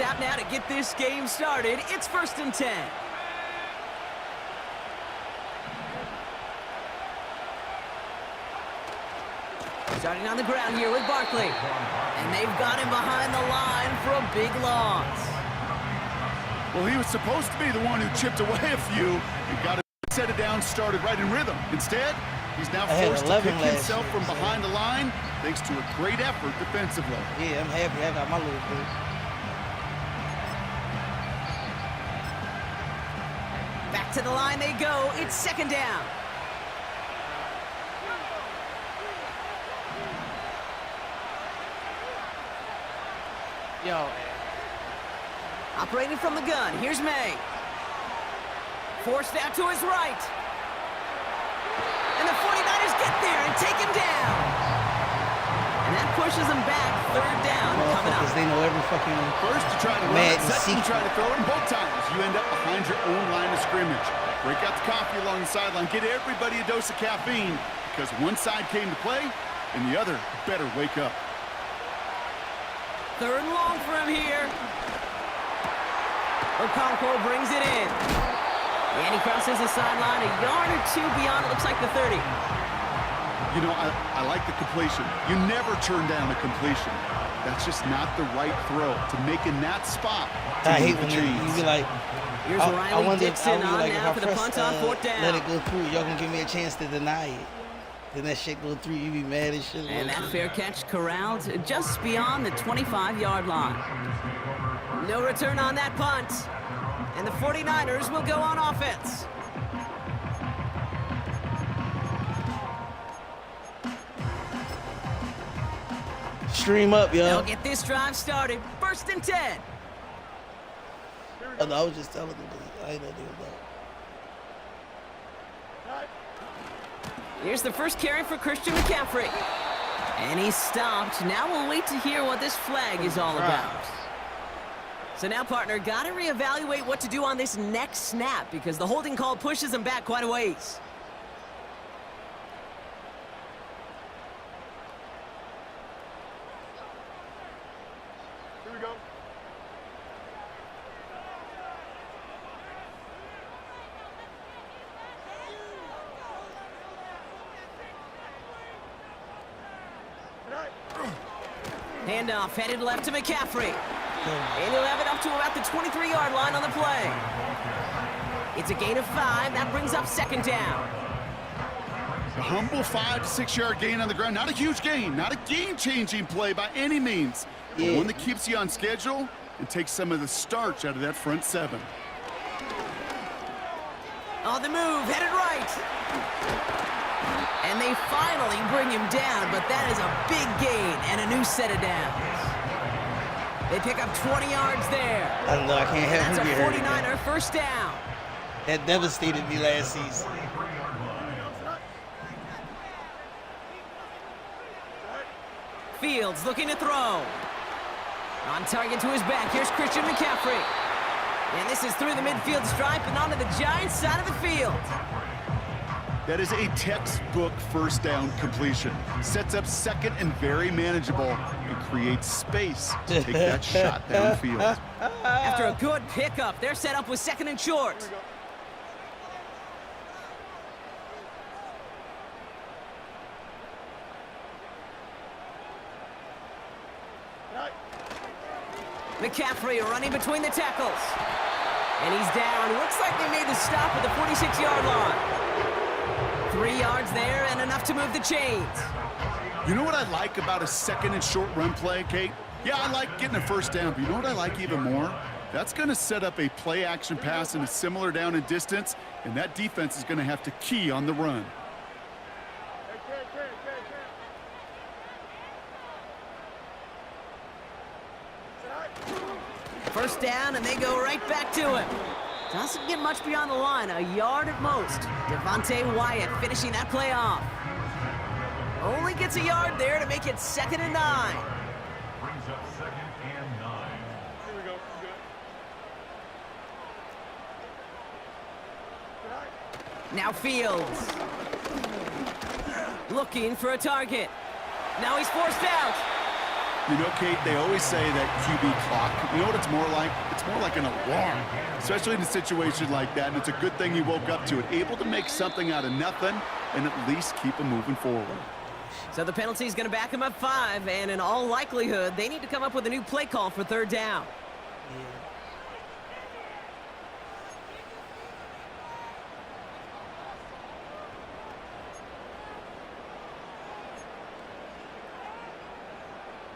snap now to get this game started. It's 1st and 10. Starting on the ground here with Barkley. And they've got him behind the line for a big loss. Well, he was supposed to be the one who chipped away a few. He got to set it down, started right in rhythm. Instead, he's now forced to pick himself from behind the line thanks to a great effort defensively. Yeah, I'm happy I got my little bit. Back to the line they go. It's 2nd down. Yo. Operating from the gun, here's May. Forced out to his right. And the 49ers get there and take him down. And that pushes them back. 3rd down coming up. They know every fucking First you try to run it, second you try to throw it, and both times you end up behind your own line of scrimmage. Break out the coffee along the sideline. Get everybody a dose of caffeine because one side came to play and the other better wake up. 3rd and long for him here. Okonkwo brings it in. And he crosses the sideline a yard or 2 beyond, it looks like the 30. You know, I like the completion. You never turn down a completion. That's just not the right throw to make in that spot. I hate when you be like, here's Riley Dixon on like, now for the punt on 4th down. Let it go through. Y'all gonna give me a chance to deny it. Then that shit go through, you be mad as shit. And that fair catch corralled just beyond the 25-yard line. No return on that punt. And the 49ers will go on offense. Stream up, yo. They'll get this drive started. 1st and 10. Oh, no, I was just telling them. I ain't no deal about it. Here's the first carry for Christian McCaffrey. And he's stopped. Now we'll wait to hear what this flag is all about. So now, partner, got to reevaluate what to do on this next snap because the holding call pushes him back quite a ways. Here we go. Handoff headed left to McCaffrey. And he'll have it up to about the 23-yard line on the play. It's a gain of 5. That brings up 2nd down. A humble 5 to 6 yard gain on the ground. Not a huge gain, not a game-changing play by any means. But one that keeps you on schedule and takes some of the starch out of that front 7. On the move, headed right. And they finally bring him down, but that is a big gain and a new set of downs. They pick up 20 yards there. I don't know, I can't have him get hurt. That's a 49er first down. That devastated me last season. Fields looking to throw. On target to his back, here's Christian McCaffrey. And this is through the midfield stripe and onto the Giants side of the field. That is a textbook first down completion. Sets up 2nd and very manageable and creates space to take that shot downfield. After a good pickup, they're set up with 2nd and short. McCaffrey running between the tackles. And he's down. Looks like they made the stop at the 46-yard line. 3 yards there and enough to move the chains. You know what I like about a 2nd and short run play, Kate? Yeah, I like getting a first down, but you know what I like even more? That's going to set up a play-action pass in a similar down and distance, and that defense is going to have to key on the run. First down, and they go right back to him. Doesn't get much beyond the line, a yard at most. Devontae Wyatt finishing that play off. Only gets a yard there to make it 2nd and 9. Brings up 2nd and 9. Here we go. Now Fields. Looking for a target. Now he's forced out. You know, Kate, they always say that QB clock, you know what it's more like? It's more like an alarm, especially in a situation like that, and it's a good thing he woke up to it, able to make something out of nothing and at least keep him moving forward. So the penalty is going to back him up 5, and in all likelihood, they need to come up with a new play call for 3rd down.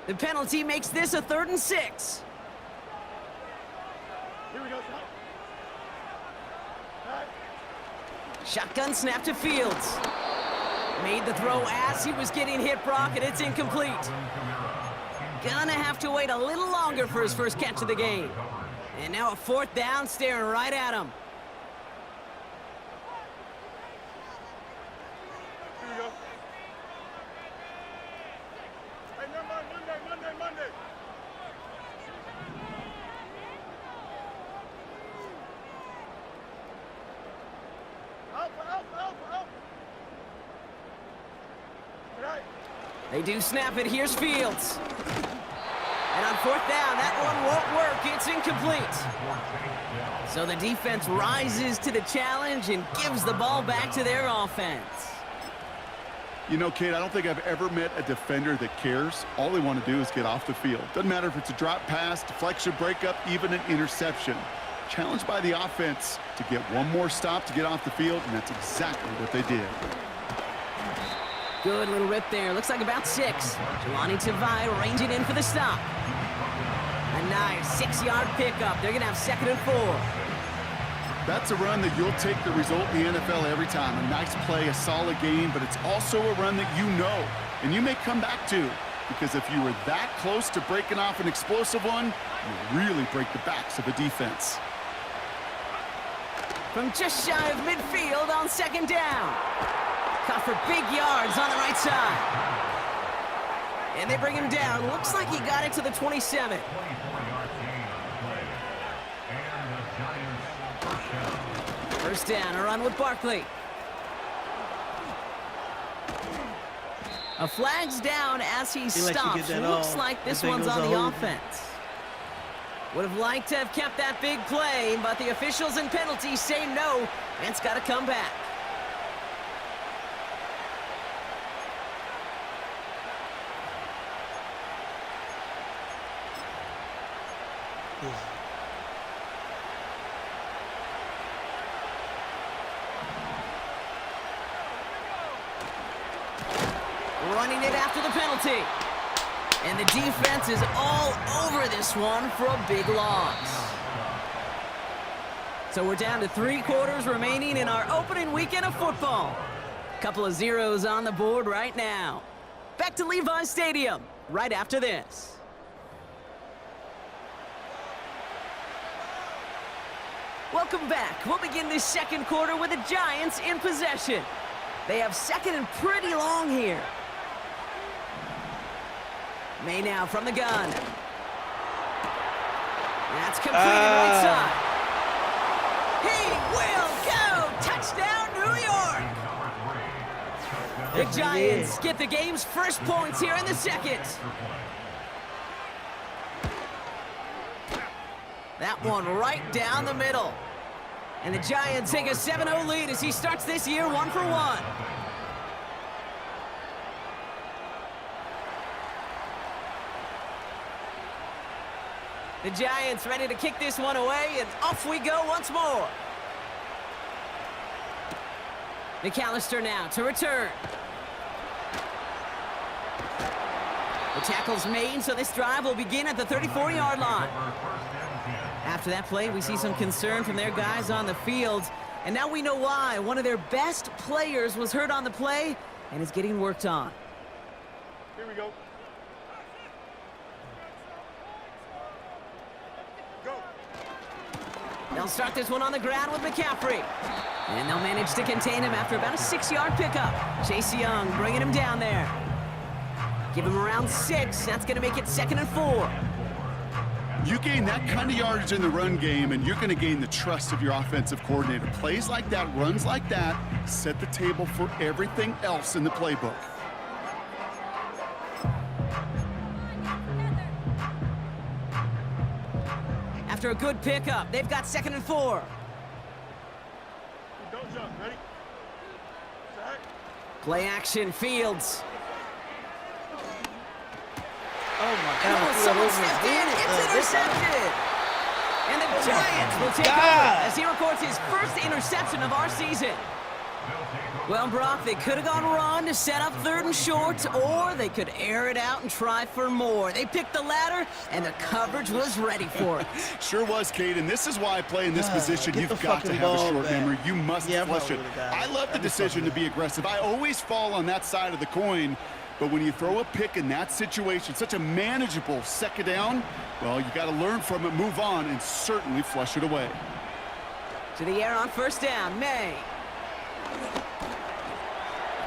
The penalty makes this a 3rd and 6. Here we go, son. Shotgun snap to Fields. Made the throw as he was getting hit, Brock, and it's incomplete. Gonna have to wait a little longer for his first catch of the game. And now a 4th down staring right at him. Here we go. Hey, Monday. Help. Right. They do snap it. Here's Fields. And on 4th down, that one won't work. It's incomplete. So the defense rises to the challenge and gives the ball back to their offense. You know, Kate, I don't think I've ever met a defender that cares. All they want to do is get off the field. Doesn't matter if it's a drop pass, deflection, breakup, even an interception. Challenged by the offense to get one more stop to get off the field, and that's exactly what they did. Good little rip there. Looks like about 6. Jelani Tavai ranging in for the stop. A nice 6-yard pickup. They're going to have 2nd and 4. That's a run that you'll take the result in the NFL every time. A nice play, a solid game, but it's also a run that you know, and you may come back to, because if you were that close to breaking off an explosive one, you really break the backs of a defense. From just shy of midfield on 2nd down. Caught for big yards on the right side. And they bring him down. Looks like he got it to the 27. First down, a run with Barkley. A flag's down as he They let you get stops. that Looks all. like this That thing one's goes on a the whole- offense. Would have liked to have kept that big play, but the officials and penalties say no, and it's got to come back. Running it after the penalty. And the defense is all over this one for a big loss. So we're down to 3 quarters remaining in our opening weekend of football. Couple of zeros on the board right now. Back to Levi's Stadium right after this. Welcome back. We'll begin this 2nd quarter with the Giants in possession. They have 2nd and pretty long here. May now from the gun. That's completed right side. He will go! Touchdown, New York! The Giants get the game's first points here in the 2nd. That one right down the middle. And the Giants take a 7-0 lead as he starts this year 1 for 1. The Giants ready to kick this one away, and off we go once more. McAllister now to return. The tackle's made, so this drive will begin at the 34-yard line. After that play, we see some concern from their guys on the field, and now we know why. One of their best players was hurt on the play and is getting worked on. Here we go. They'll start this one on the ground with McCaffrey. And they'll manage to contain him after about a 6-yard pickup. Chase Young bringing him down there. Give him around 6. That's going to make it 2nd and 4. You gain that kind of yardage in the run game, and you're going to gain the trust of your offensive coordinator. Plays like that, runs like that, set the table for everything else in the playbook. after a good pickup. They've got 2nd and 4. Don't jump. Ready? Sack. Play action, Fields. Oh my Oh, God! someone stepped in. It's intercepted. And the Giants will take over God. as he records his first interception of our season. Well, Brock, they could have gone run to set up 3rd and short, or they could air it out and try for more. They picked the latter, and the coverage was ready for it. Sure was, Kate, and this is why I play in this position. Get You've the got to fucking have a ball short back. memory. You must Yeah, I flush probably it. would've got it. I love the That'd be decision to fucking be aggressive. I always fall on that side of the coin, but when you throw a pick in that situation, such a manageable 2nd down, well, you got to learn from it, move on, and certainly flush it away. To the air on 1st down, May.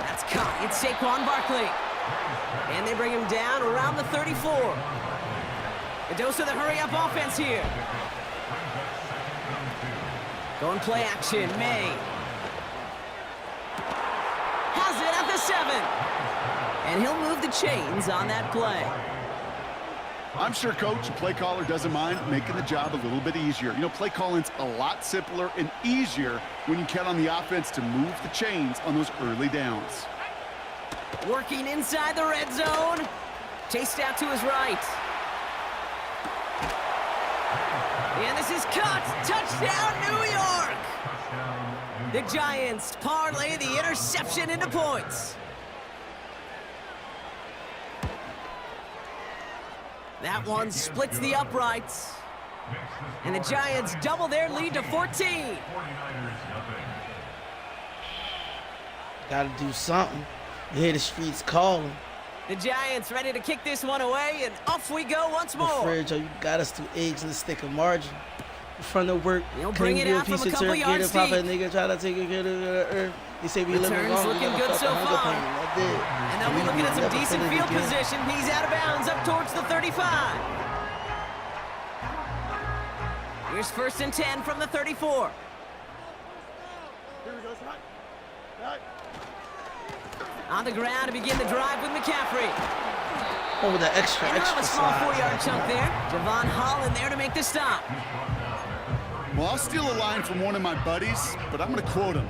That's caught. It's Saquon Barkley. And they bring him down around the 34. A dose of the hurry-up offense here. Going play action, May. Has it at the 7. And he'll move the chains on that play. I'm sure coach and play caller doesn't mind making the job a little bit easier. You know, play calling's a lot simpler and easier when you count on the offense to move the chains on those early downs. Working inside the red zone. Chased out to his right. And this is cut. Touchdown, New York. The Giants parlay the interception into points. That one splits the uprights. And the Giants double their lead to 14. Gotta do something. You hear the streets calling. The Giants ready to kick this one away, and off we go once more. Fridge, you got us through eggs and a stick of margin. Front of work, He'll bring it out from a couple yards pop a deep. nigga, try to take it, get it. They say we living Returns wrong. looking good so far. And they'll be looking at some decent field position. He's out of bounds up towards the 35. Here's 1st and 10 from the 34. Here we go. Sack. Sack. On the ground to begin the drive with McCaffrey. Oh, the extra And a small size. 4-yard chunk there. Javon Holland there to make the stop. Well, I'll steal a line from one of my buddies, but I'm going to quote him.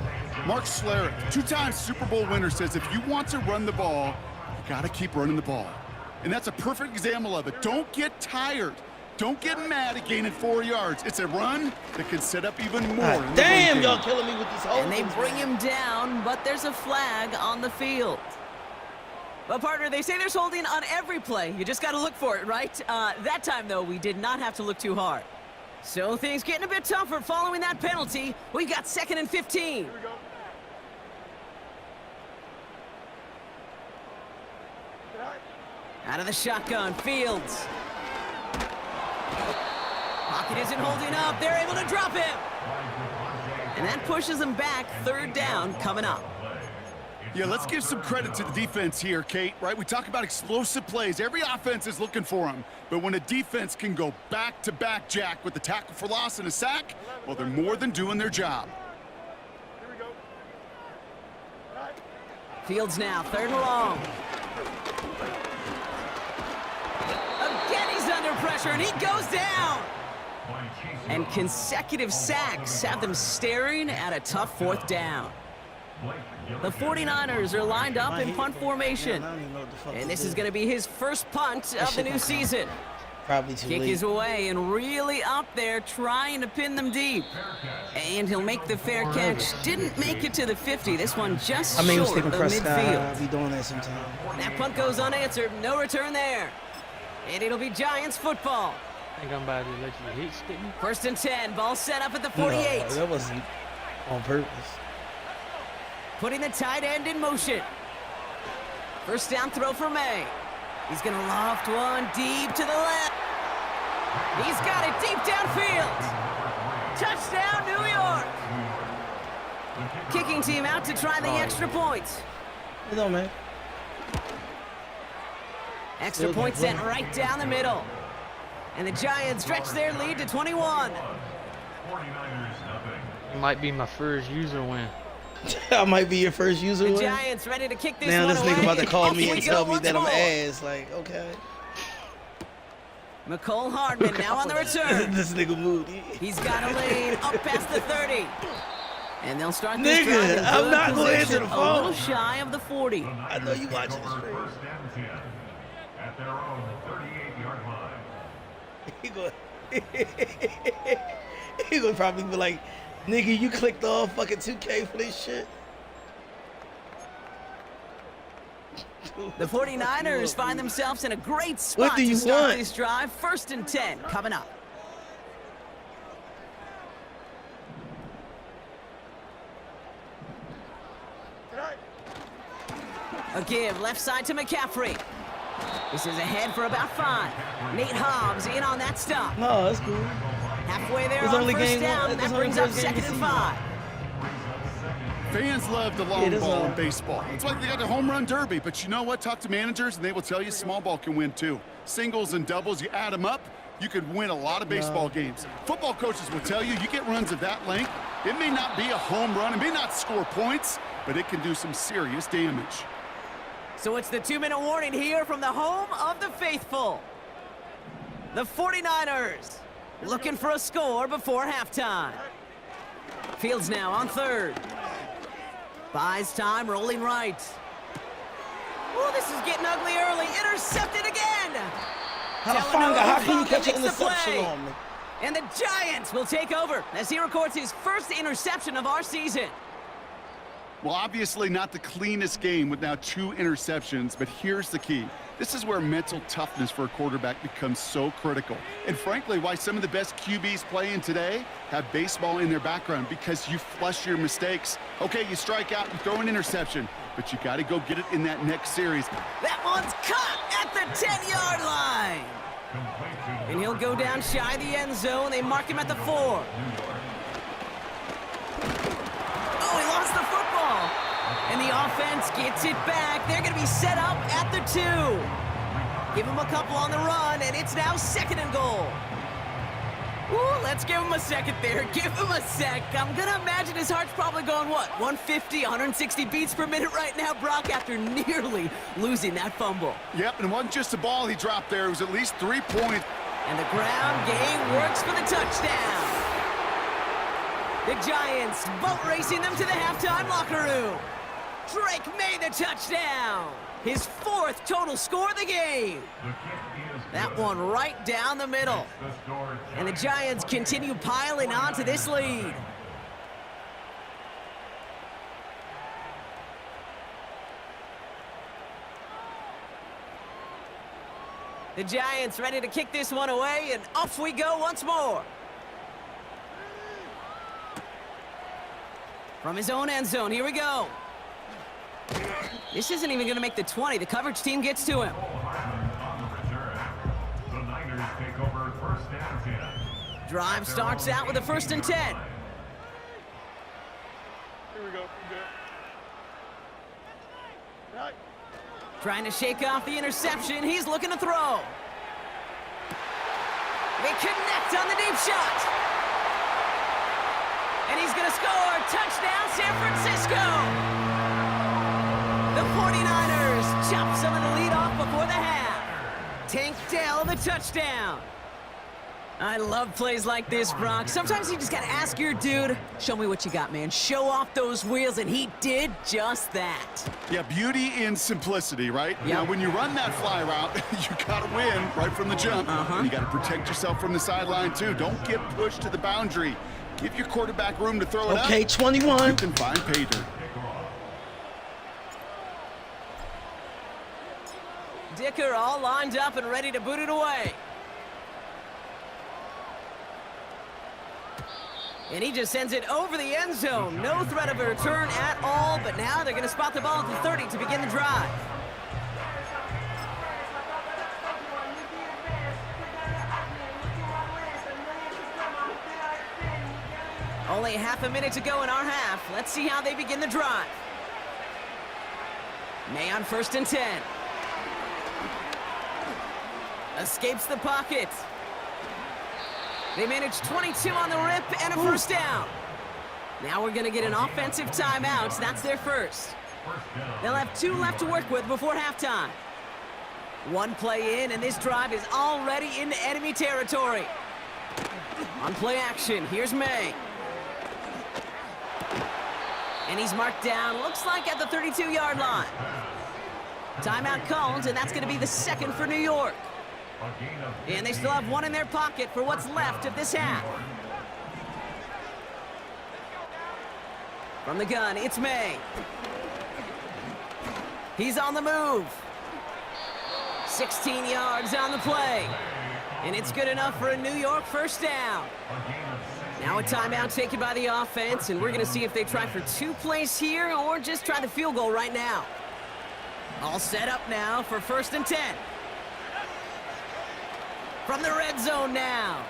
Mark Schlereth, 2-time Super Bowl winner, says if you want to run the ball, you got to keep running the ball. And that's a perfect example of it. Don't get tired. Don't get mad at gaining 4 yards. It's a run that can set up even more. God in the damn, run y'all game. killing me with these holes. And they bring him down, but there's a flag on the field. Well, partner, they say there's holding on every play. You just got to look for it, right? That time, though, we did not have to look too hard. So things getting a bit tougher following that penalty. We got 2nd and 15. Here we go. Sack. Out of the shotgun, Fields. Pocket isn't holding up. They're able to drop him. And that pushes them back. 3rd down coming up. Yeah, let's give some credit to the defense here, Kate, right? We talk about explosive plays. Every offense is looking for them. But when a defense can go back-to-back, Jack, with the tackle for loss and a sack, well, they're more than doing their job. Here we go. Sack. Fields now, 3rd and long. Again, he's under pressure, and he goes down. And consecutive sacks have them staring at a tough 4th down. The 49ers are lined up in punt formation. Man, I don't even know what the fuck And this to is do. going to be his first punt of the shit new don't count. season. Probably too Kick late. is away and really up there trying to pin them deep. And he'll make the fair catch. Didn't make it to the 50. This one just I mean, short stick of and press. I midfield. be doing that sometimes. That punt goes unanswered. No return there. And it'll be Giants football. I think I'm about to let you hit stick me. 1st and 10. Ball set up at the 48. No, that wasn't on purpose. Putting the tight end in motion. 1st down throw for May. He's going to loft one deep to the left. He's got it deep downfield. Touchdown, New York. Kicking team out to try the extra point. You know, man. Extra point sent right down the middle. And the Giants stretch their lead to 21. It might be my first user win. I might be your first user. The win. Giants ready to kick this Now one this away. nigga about to call Off me we and go tell me once that I'm more. ass. Like, okay. McCole Hardman now on the return. This nigga moody. He's got a lane up past the 30. And they'll start this Nigga, drive in I'm good not gonna answer position, the a little phone. shy of the 40. I know you watching this stream. First and 10 at their own 38-yard line. He gonna probably be like, nigga, you clicked off fucking 2K for this shit. The 49ers find themselves in a great spot do you to start want? this drive. 1st and 10 coming up. A give left side to McCaffrey. This is ahead for about 5. Nate Hobbs in on that stop. No, that's cool. Halfway there It's on only first game down. one- That it's only brings up first game of 2nd and the 5. Fans love the long that's ball all. in baseball. It's like they got the home run derby, but you know what? Talk to managers and they will tell you small ball can win too. Singles and doubles, you add them up, you could win a lot of baseball games. Football coaches will tell you, you get runs of that length, it may not be a home run, it may not score points, but it can do some serious damage. So it's the 2-minute warning here from the home of the faithful. The 49ers looking for a score before halftime. Fields now on 3rd. Buys time, rolling right. Oh, this is getting ugly early. Intercepted again. Hafanga, how can you Hufanga catch an makes the interception play. on me? And the Giants will take over as he records his first interception of our season. Well, obviously not the cleanest game with now 2 interceptions, but here's the key. This is where mental toughness for a quarterback becomes so critical. And frankly, why some of the best QBs playing today have baseball in their background, because you flush your mistakes. Okay, you strike out, you throw an interception, but you got to go get it in that next series. That one's caught at the 10-yard line. And he'll go down shy of the end zone. They mark him at the 4. Oh, he lost the football. And the offense gets it back. They're going to be set up at the 2. Give him a couple on the run, and it's now 2nd and goal. Ooh, let's give him a second there. Give him a sec. I'm going to imagine his heart's probably going, what, 150, 160 beats per minute right now, Brock, after nearly losing that fumble. Yep, and it wasn't just a ball he dropped there. It was at least 3 points. And the ground game works for the touchdown. The Giants boat racing them to the halftime locker room. Drake made the touchdown. His 4th total score of the game. That one right down the middle. And the Giants continue piling on to this lead. The Giants ready to kick this one away, and off we go once more. From his own end zone, here we go. This isn't even going to make the 20. The coverage team gets to him. On the return, the Niners take over 1st and 10. Drive starts out with a 1st and 10. Here we go. Good. Right. Trying to shake off the interception. He's looking to throw. They connect on the deep shot. And he's going to score. Touchdown, San Francisco. The 49ers chop some of the lead off before the half. Tank Dell, the touchdown. I love plays like this, Brock. Sometimes you just got to ask your dude, show me what you got, man. Show off those wheels, and he did just that. Yeah, beauty in simplicity, right? Yep. Now, when you run that fly route, you got to win right from the jump. And you got to protect yourself from the sideline, too. Don't get pushed to the boundary. Give your quarterback room to throw it up. Okay, 21. You can find pay dirt. Dicker all lined up and ready to boot it away. And he just sends it over the end zone. No threat of a return at all, but now they're going to spot the ball at the 30 to begin the drive. Only half a minute to go in our half. Let's see how they begin the drive. May on 1st and 10. Escapes the pocket. They manage 22 on the rip and a 1st down. Now we're going to get an offensive timeout. That's their first. They'll have 2 left to work with before halftime. One play in, and this drive is already into enemy territory. On play action, here's May. And he's marked down, looks like at the 32-yard line. Timeout called, and that's going to be the second for New York. And they still have one in their pocket for what's left of this half. From the gun, it's May. He's on the move. 16 yards on the play. And it's good enough for a New York first down. Now a timeout taken by the offense, and we're going to see if they try for 2 plays here or just try the field goal right now. All set up now for 1st and 10. From the red zone now.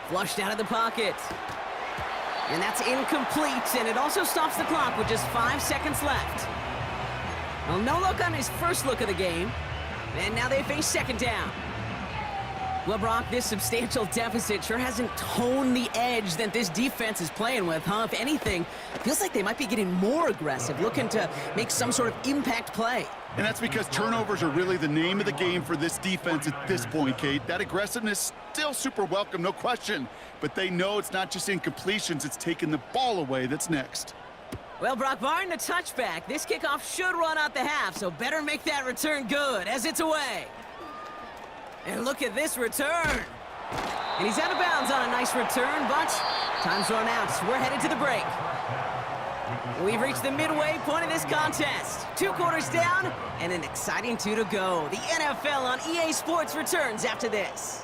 Flushed out of the pocket. And that's incomplete, and it also stops the clock with just 5 seconds left. Well, no look on his first look of the game, and now they face 2nd down. Well, Brock, this substantial deficit sure hasn't toned the edge that this defense is playing with, huh? If anything, feels like they might be getting more aggressive, looking to make some sort of impact play. And that's because turnovers are really the name of the game for this defense at this point, Kate. That aggressiveness still super welcome, no question. But they know it's not just incompletions, it's taking the ball away that's next. Well, Brock, barring the touchback, this kickoff should run out the half, so better make that return good as it's away. And look at this return. And he's out of bounds on a nice return, but time's run out. So we're headed to the break. We've reached the midway point of this contest. 2 quarters down and an exciting 2 to go. The NFL on EA Sports returns after this.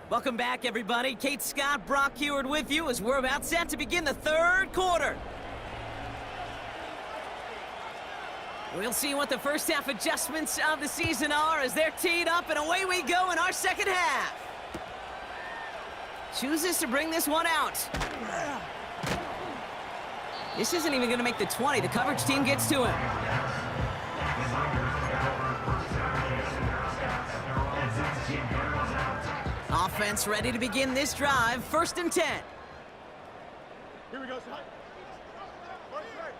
Welcome back, everybody. Kate Scott, Brock Heward with you as we're about set to begin the 3rd quarter. We'll see what the first half adjustments of the season are as they're teed up, and away we go in our 2nd half. Chooses to bring this one out. This isn't even going to make the 20. The coverage team gets to him. Offense ready to begin this drive. 1st and 10. Here we go, son. Right side.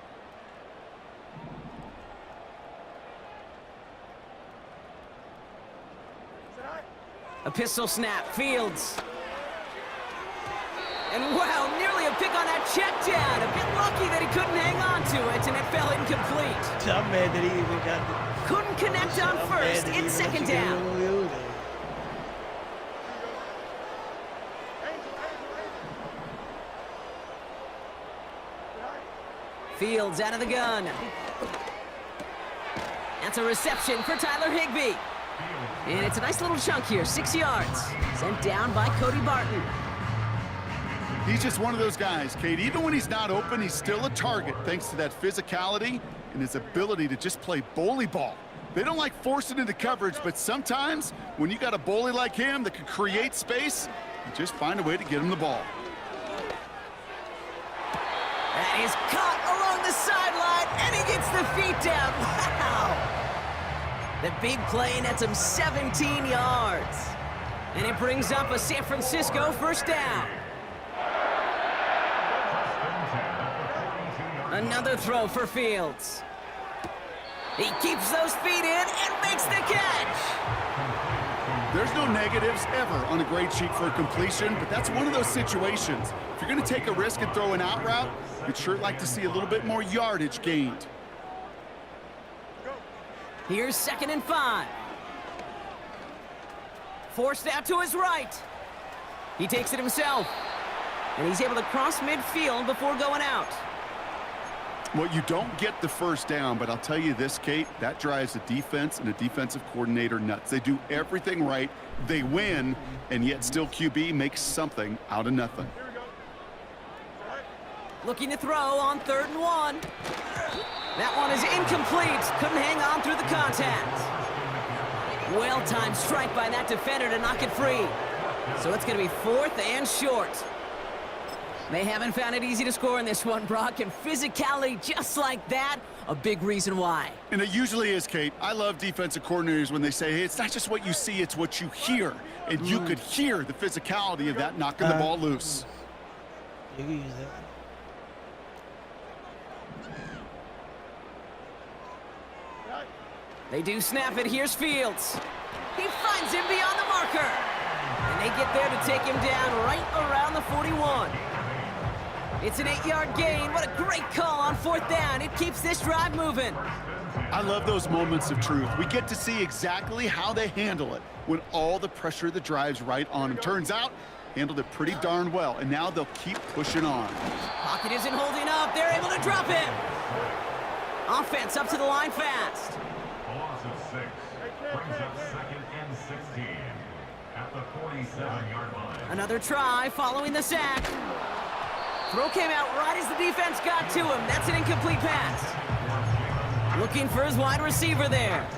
Side. A pistol snap. Fields. And wow, nearly a pick on that check down. A bit lucky that he couldn't hang on to it, and it fell incomplete. I'm mad that he even got the... Couldn't connect on first. It's 2nd down. Fields out of the gun. That's a reception for Tyler Higbee. And it's a nice little chunk here, 6 yards. Sent down by Cody Barton. He's just one of those guys, Kate. Even when he's not open, he's still a target thanks to that physicality and his ability to just play bully ball. They don't like forcing into coverage, but sometimes when you got a bully like him that can create space, you just find a way to get him the ball. That is caught along the sideline, and he gets the feet down. Wow! The big play nets him 17 yards. And it brings up a San Francisco 1st down. Another throw for Fields. He keeps those feet in and makes the catch. There's no negatives ever on a grade sheet for a completion, but that's one of those situations. If you're going to take a risk and throw an out route, you'd sure like to see a little bit more yardage gained. Here's 2nd and 5. Forced out to his right. He takes it himself. And he's able to cross midfield before going out. Well, you don't get the 1st down, but I'll tell you this, Kate, that drives a defense and a defensive coordinator nuts. They do everything right, they win, and yet still QB makes something out of nothing. Here we go. Side. Looking to throw on 3rd and 1. That one is incomplete. Couldn't hang on through the contact. Well-timed strike by that defender to knock it free. So it's going to be 4th and short. They haven't found it easy to score in this one, Brock, and physicality just like that a big reason why. And it usually is, Kate. I love defensive coordinators when they say, hey, it's not just what you see, it's what you hear. And you could hear the physicality of that knocking the ball loose. You can use that. They do snap it. Here's Fields. He finds him beyond the marker. And they get there to take him down right around the 41. It's an 8-yard gain. What a great call on 4th down. It keeps this drive moving. I love those moments of truth. We get to see exactly how they handle it when all the pressure of the drive's right on them. Turns out, handled it pretty darn well, and now they'll keep pushing on. Pocket isn't holding up. They're able to drop him. Offense up to the line fast. A loss of 6 brings up 2nd and 16 at the 47-yard line. Another try following the sack. Throw came out right as the defense got to him. That's an incomplete pass. Looking for his wide receiver there.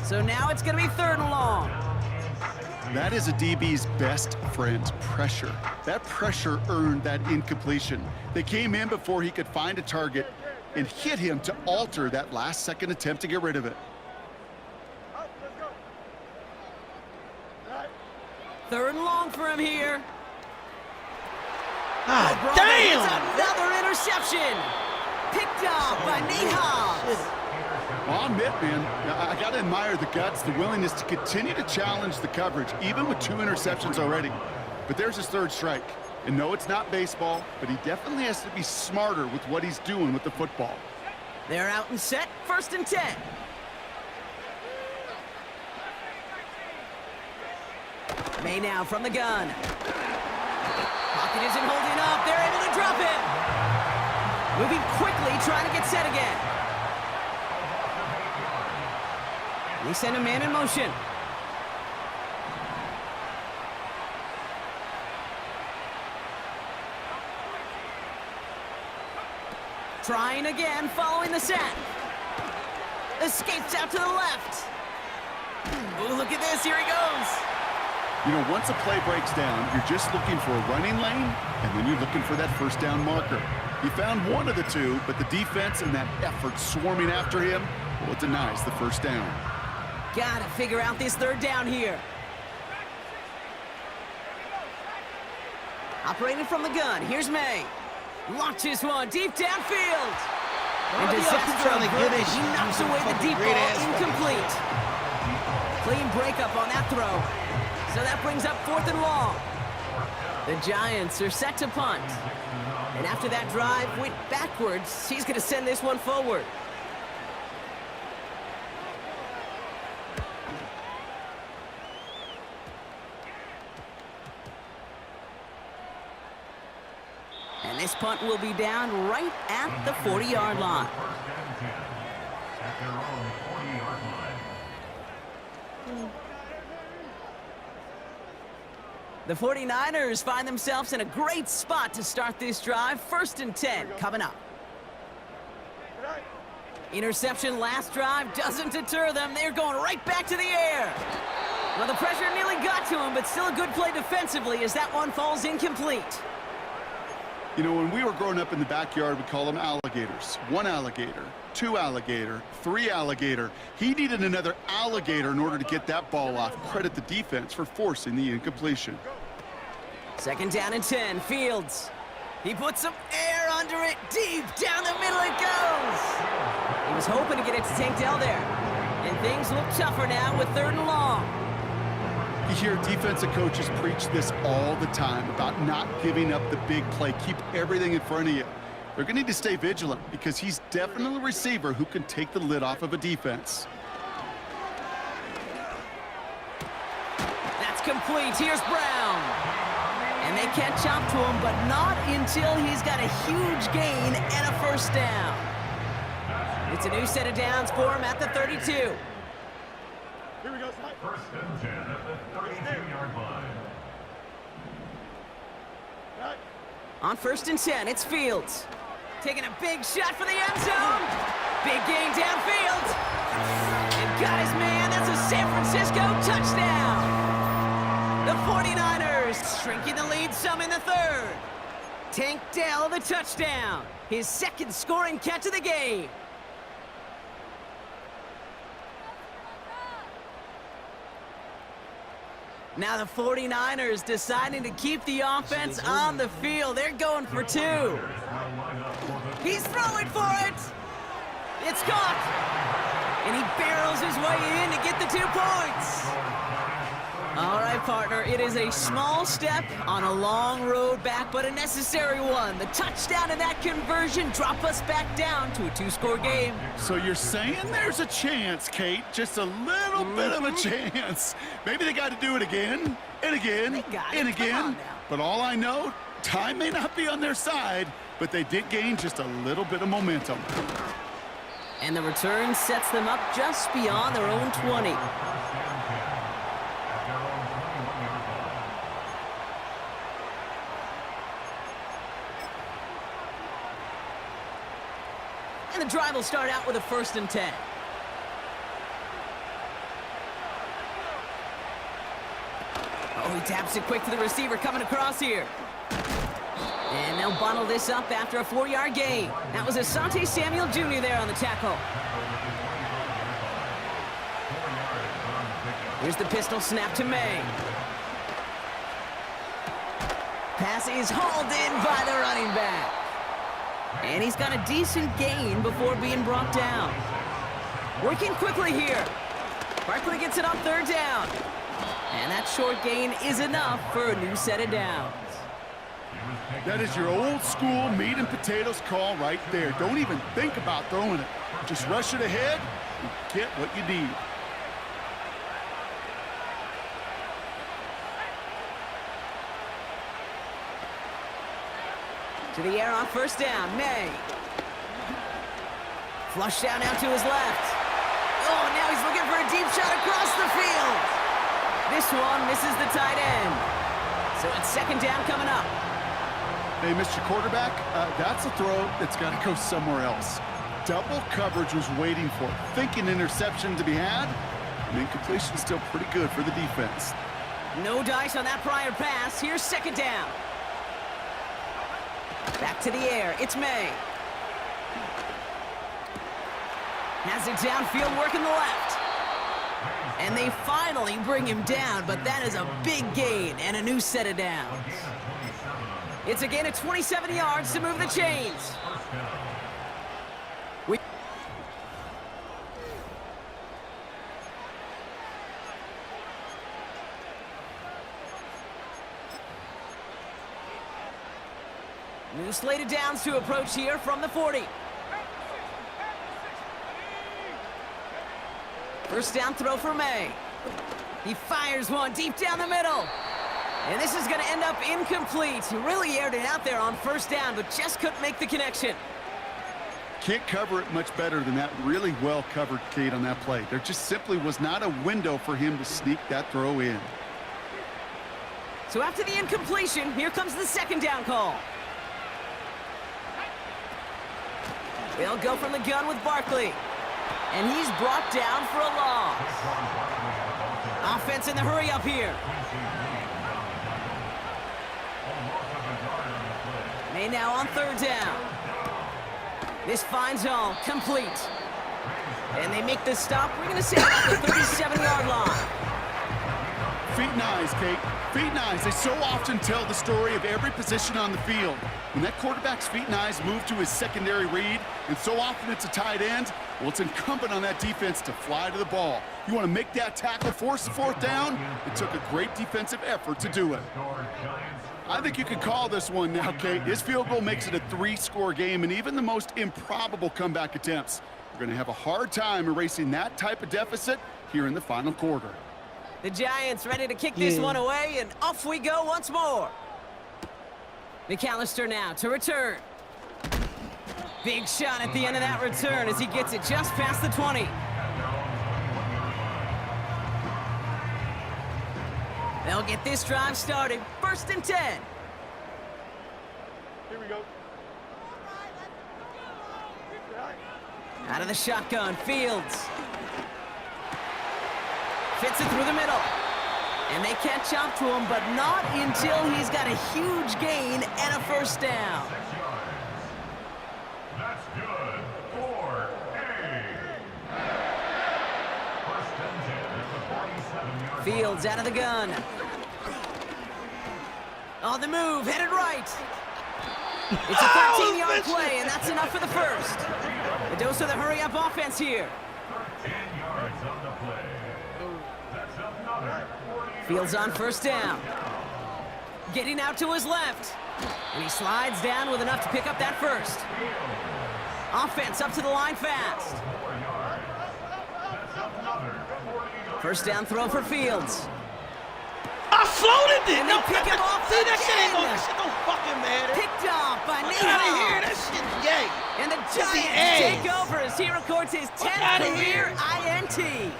So now it's going to be 3rd and long. That is a DB's best friend, pressure. That pressure earned that incompletion. They came in before he could find a target and hit him to alter that last-second attempt to get rid of it. Up, let's go. All right. 3rd and long for him here. Ah, Bravo damn! gets another interception. Picked off by Nate Hobbs. Well, I'll admit, man, I got to admire the guts, the willingness to continue to challenge the coverage, even with 2 interceptions already. But there's his 3rd strike. And no, it's not baseball, but he definitely has to be smarter with what he's doing with the football. They're out and set. 1st and 10. May now from the gun. Pocket isn't holding up. They're able to drop it. Moving quickly, trying to get set again. They send a man in motion. Trying again, following the sack. Escapes out to the left. Ooh, look at this, here he goes. You know, once a play breaks down, you're just looking for a running lane, and then you're looking for that 1st down marker. He found one of the two, but the defense and that effort swarming after him, well, it denies the 1st down. Gotta figure out this 3rd down here. Operating from the gun, here's May. Launches one deep downfield. And Why are y'all trying to get it? he knocks away the deep Great ball, ass incomplete. Clean breakup on that throw. So that brings up 4th and long. The Giants are set to punt. And after that drive went backwards, he's going to send this one forward. And this punt will be down right at the 40-yard line. 1st and 10 at their own 40-yard line. The 49ers find themselves in a great spot to start this drive. 1st and 10 coming up. Interception last drive doesn't deter them. They're going right back to the air. Well, the pressure nearly got to him, but still a good play defensively as that one falls incomplete. You know, when we were growing up in the backyard, we call them alligators. 1 alligator, 2 alligator, 3 alligator. He needed another alligator in order to get that ball off. Credit the defense for forcing the incompletion. 2nd down and 10, Fields. He puts some air under it, deep down the middle it goes. He was hoping to get it to Tank Dell there. And things look tougher now with 3rd and long. You hear defensive coaches preach this all the time about not giving up the big play. Keep everything in front of you. They're going to need to stay vigilant because he's definitely a receiver who can take the lid off of a defense. That's complete. Here's Brown. And they catch up to him, but not until he's got a huge gain and a 1st down. It's a new set of downs for him at the 32. Here we go, Snipe. 1st and 10 at the 32-yard line. Right. On 1st and 10, it's Fields. Taking a big shot for the end zone. Big gain downfield. And got his man. That's a San Francisco touchdown. The 49ers shrinking the lead some in the 3rd. Tank Dell the touchdown. His 2nd scoring catch of the game. Now the 49ers deciding to keep the offense on the field. They're going for two. He's throwing for it. It's caught. And he barrels his way in to get the 2 points. All right, partner, it is a small step on a long road back, but a necessary one. The touchdown and that conversion drop us back down to a 2-score game. So you're saying there's a chance, Kate, just a little bit of a chance. Maybe they got to do it again and again They got it. and Come on again. now. But all I know, time may not be on their side, but they did gain just a little bit of momentum. And the return sets them up just beyond their own 20. And the drive will start out with a 1st and 10. Oh, he taps it quick to the receiver coming across here. And they'll bundle this up after a 4-yard gain. That was Asante Samuel Jr. there on the tackle. Here's the pistol snap to May. Pass is hauled in by the running back. And he's got a decent gain before being brought down. Working quickly here. Barkley gets it on 3rd down. And that short gain is enough for a new set of downs. That is your old school meat and potatoes call right there. Don't even think about throwing it. Just rush it ahead and get what you need. To the air on 1st down, May. Flush down now to his left. Oh, now he's looking for a deep shot across the field. This one misses the tight end. So it's 2nd down coming up. Hey, Mr. Quarterback, that's a throw that's got to go somewhere else. Double coverage was waiting for it. Thinking interception to be had, and incompletion still pretty good for the defense. No dice on that prior pass. Here's 2nd down. Back to the air. It's May. Has it downfield, working the left. And they finally bring him down, but that is a big gain and a new set of downs. It's a gain of 27 yards to move the chains. New slated downs to approach here from the 40. 1st down throw for May. He fires one deep down the middle. And this is going to end up incomplete. He really aired it out there on 1st down, but just couldn't make the connection. Can't cover it much better than that really well covered Kate on that play. There just simply was not a window for him to sneak that throw in. So after the incompletion, here comes the 2nd down call. They'll go from the gun with Barkley. And he's brought down for a loss. Offense in the hurry up here. May now on 3rd down. This finds all complete. And they make the stop. We're going to say about the 37-yard line. Feet and eyes, Kate. Feet and eyes. They so often tell the story of every position on the field. When that quarterback's feet and eyes move to his secondary read, and so often it's a tight end, well, it's incumbent on that defense to fly to the ball. You want to make that tackle, force the 4th down? It took a great defensive effort to do it. I think you can call this one now, Kate. This field goal makes it a 3-score game, and even the most improbable comeback attempts are going to have a hard time erasing that type of deficit here in the final quarter. The Giants ready to kick this one away, and off we go once more. McAllister now to return. Big shot at the end of that return as he gets it just past the 20. They'll get this drive started. 1st and 10. Here we go. Out of the shotgun, Fields. Fits it through the middle. And they catch up to him, but not until he's got a huge gain and a 1st down. That's good for A. 1st and 10 at the 47-yard line. Fields out of the gun. On the move, headed right. It's a 13-yard play, and that's enough for the first. A dose of the hurry-up offense here. 10 yards on the play. That's another 40. Fields on first down. Getting out to his left. And he slides down with enough to pick up that first. Offense up to the line fast. First down throw for Fields. I floated it. And they pick him off See, that shit ain't again. going. That shit don't fucking matter. Picked off by Fuck out of here. Nate. That shit's gay. And the This is the Giants take ass. over as he records his Fuck 10th outta career here. INT.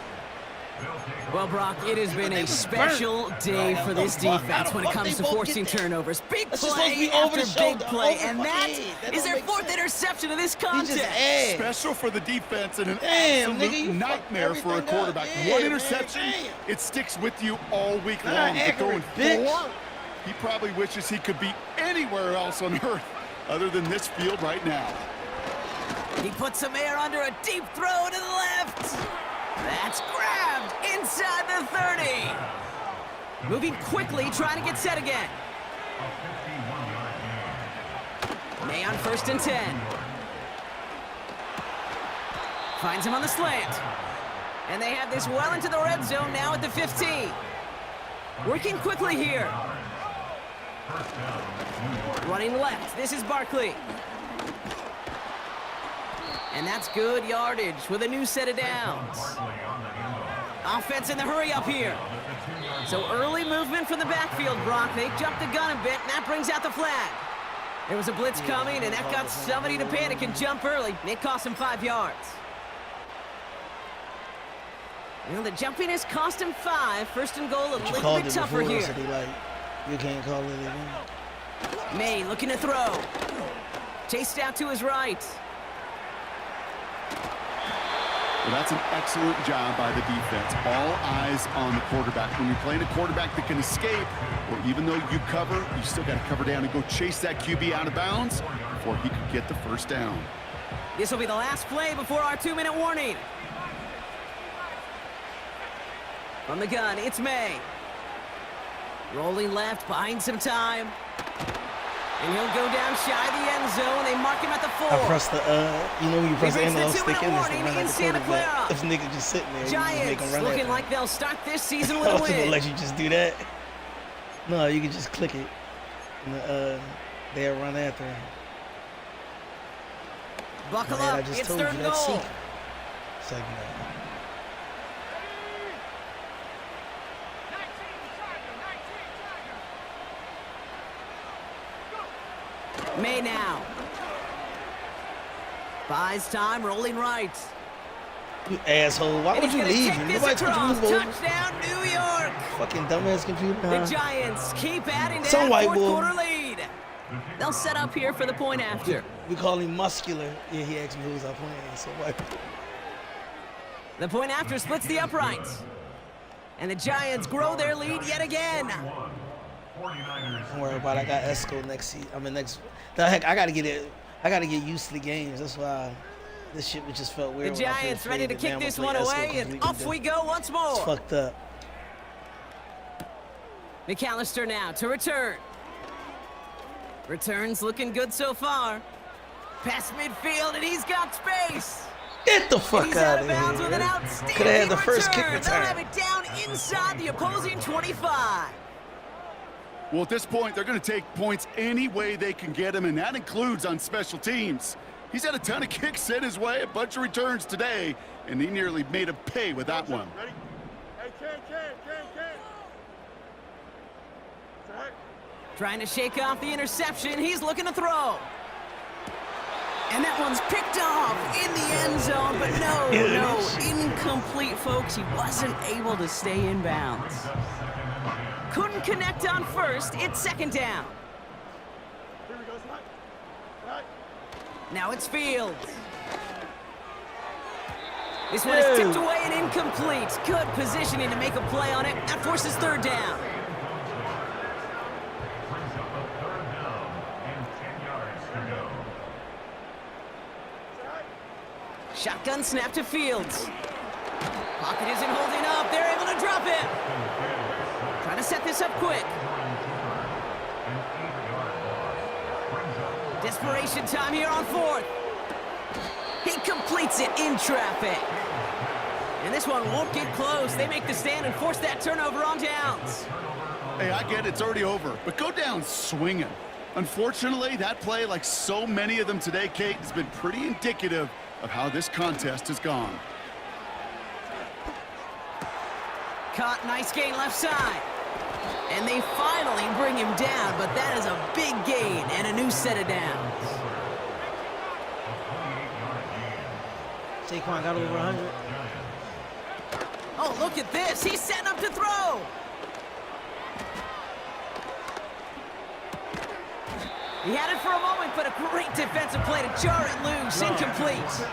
Well, Brock, it has been They a was special day for this How the defense fuck when it they comes to both forcing get there? turnovers. Big That's just supposed to play be over after the big shoulder, play, over and fucking that head. That is don't their make fourth sense. interception of this He just contest. ass. Special for the defense and an Damn, absolute nigga, you fucked nightmare for a everything quarterback. up. Yeah, One man, interception, damn. it sticks with you all week Not long. But accurate, going bitch. forward, he probably wishes he could be anywhere else on earth other than this field right now. He puts some air under a deep throw to the left. That's grabbed inside the 30. Moving quickly, trying to get set again. May on first and 10. Finds him on the slant. And they have this well into the red zone now at the 15. Working quickly here. Running left. This is Barkley. And that's good yardage with a new set of downs. Offense in the hurry up here. So early movement from the backfield, Brock. They jumped the gun a bit, and that brings out the flag. There was a blitz coming, and that got somebody to panic and jump early. It cost him 5 yards. Well, the jumpiness cost him 5. First and goal, a You little called bit it tougher before, here. so they like, you can't call it again. May looking to throw. Chased out to his right. Well, that's an excellent job by the defense. All eyes on the quarterback. When you're playing a quarterback that can escape, or even though you cover, you still got to cover down and go chase that QB out of bounds before he could get the first down. This will be the last play before our 2-minute warning. From the gun, it's May. Rolling left, buying some time. And he'll go down shy of the end zone. They mark him at the 4. I press the, you know when you press the He analog reaches the stick in, 2-minute it's to warning run in at the Santa quarterback. Clara. If nigga just sitting there, you just make him Giants run looking at like they'll start this season with I a was gonna win. let you just do that. No, you can just click it. And they'll run after him. Buckle Man, I up, just it's told you third and that goal. secret. Second down. May now. Buys time, rolling right. You asshole. Why And would he's you gonna leave take him? this Nobody's across. computer over. Touchdown, New York. Fucking dumbass computer. The Huh? Giants keep adding to Some that white fourth boy. quarter lead. They'll set up here for the point after. We call him muscular. Yeah, he asked me who was I playing. So what? The point after splits the uprights. And the Giants grow their lead yet again. Don't worry about it. I got Esco next season. I mean next. The heck, I gotta get it. I gotta get used to the games. That's why this shit just felt The weird. when I first Giants ready played to it. kick Now this I'ma one play Esco away, 'cause and can off do- we go once It's more. fucked up. McAllister now to return. Returns looking good so far. Past midfield, and he's got space. Get the And fuck he's out out of bounds with an here. outstanding Could have had the first kick return. They'll have return. it down inside the opposing 25. Well, at this point, they're going to take points any way they can get them, and that includes on special teams. He's had a ton of kicks sent his way, a bunch of returns today, and he nearly made him pay with that one. Ready? Hey, Ken. Zach. Trying to shake off the interception. He's looking to throw. And that one's picked off in the end zone, but no, incomplete, folks. He wasn't able to stay in bounds. Couldn't connect on first. It's second down. Here we go, Zach. Now it's Fields. This one is tipped away and incomplete. Good positioning to make a play on it. That forces third down. Brings up a third down and 10 yards to go. Shotgun snap to Fields. Pocket isn't holding up. They're able to drop it. Trying to set this up quick. And desperation time here on fourth. He completes it in traffic. And this one won't get close. They make the stand and force that turnover on downs. Hey, I get it's already over, but go down swinging. Unfortunately, that play, like so many of them today, Kate, has been pretty indicative of how this contest has gone. Caught, nice gain left side. And they finally bring him down, but that is a big gain and a new set of downs. Saquon got over 100. Oh, look at this. He's setting up to throw. He had it for a moment, but a great defensive play to jar it loose. Incomplete.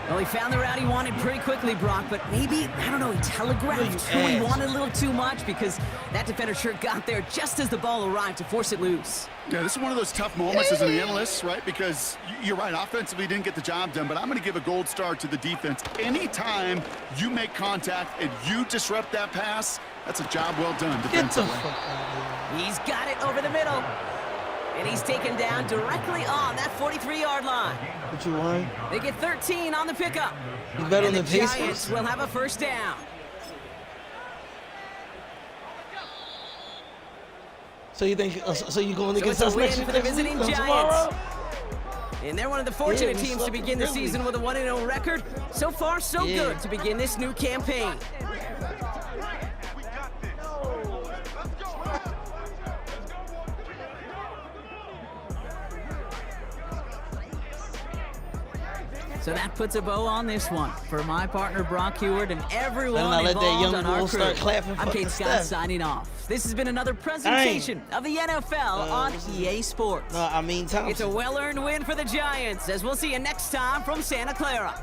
Well, he found the route he wanted pretty quickly, Brock, but maybe, I don't know, he telegraphed who he wanted a little too much because that defender sure got there just as the ball arrived to force it loose. Yeah, this is one of those tough moments as an analyst, right? Because you're right, offensively didn't get the job done, but I'm going to give a gold star to the defense. Anytime you make contact and you disrupt that pass, that's a job well done Get the defensively. fuck out of here. He's got it over the middle. And he's taken down directly on that 43-yard line. What you want? They get 13 on the pickup. You better And than the the Giants Pacers? will have a first down. So you think? So you going So against it's us a next win week? for the visiting Giants. Tomorrow? And they're one of the fortunate Yeah, we teams to swept begin the the season with Phillies. a 1-0 record. So far, so Yeah. good to begin this new campaign. So that puts a bow on this one for my partner Brock Heward and everyone Better not let that involved young on our bull crew. start clapping I'm for Kate Scott Steph. signing off. This has been another presentation of the NFL on EA Sports. No, I mean Thompson. It's a well-earned win for the Giants, as we'll see you next time from Santa Clara.